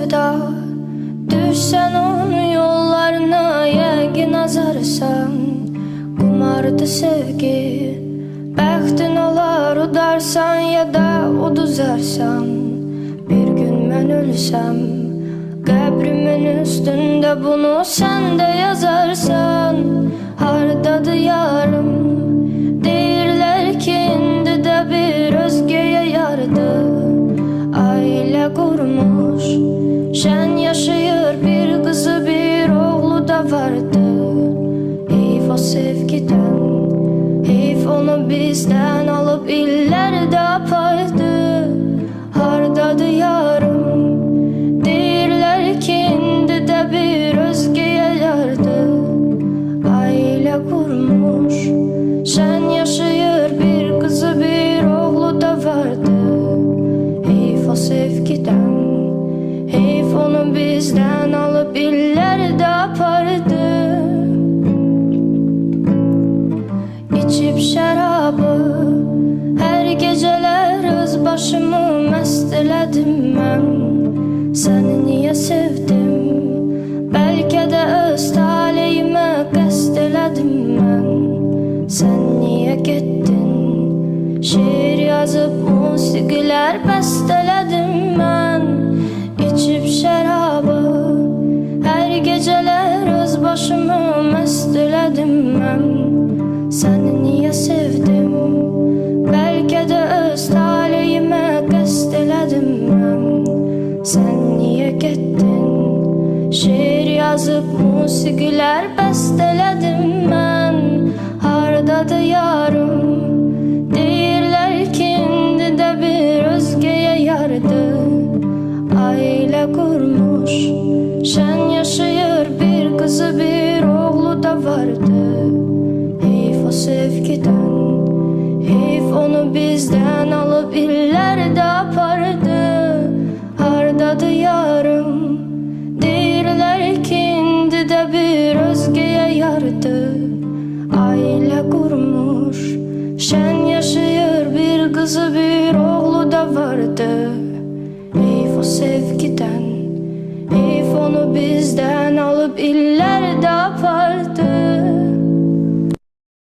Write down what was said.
sevda. Düşsen onun yollarına yəqin azarsan. Qumardı sevgi, bəxtin olar udarsan ya da uduzarsan. Bir gün mən ölsəm, qəbrimin üstündə bunu sən də yazarsan. Hardadır yarım, deyirlər ki indi də bir özgəyə yardı. Ailə qurmuş, şən yaşayır, bir qızı bir oğlu da vardı. Heyf o sevgidən, heyf onu bizdən alıb illərdə apardı. Hardadır yarım, deyirlər ki indi də bir özgəyə yardı. Ailə qurmuş, şən yaşayır, bir qızı bir oğlu da vardı. Heyf o sevgidən, heyf onu bizdən alıb illərdə apardı. İçib şərabı, hər gecələr öz başımı məst elədim mən. Səni niyə sevdim, bəlkə də öz taleyimə qəsd elədim mən. Sən niyə getdin, şeir yazıb musiqilər bəst elədim mən. İçib şərabı, hər gecələr öz başımı məst elədim mən. Səni niyə sevdim, bəlkə də öz taleyimə qəsd elədim mən. Sən niyə getdin, şeir yazıb musiqilər bəst elədim mən. Hardadır yarım, deyirlər ki indi də bir özgəyə yardı. Ailə qurmuş, şən yaşayır, bir qızı bir oğlu da vardı. Heyf o sevgidən, heyf onu bizdən alıb illərdə apardı. Hardadır yarım, deyirlər ki indi də bir özgəyə yardı. Ailə qurmuş, şən yaşayır, bir qızı bir oğlu da vardı. Heyf o sevgidən, heyf onu bizdən alıb illərdə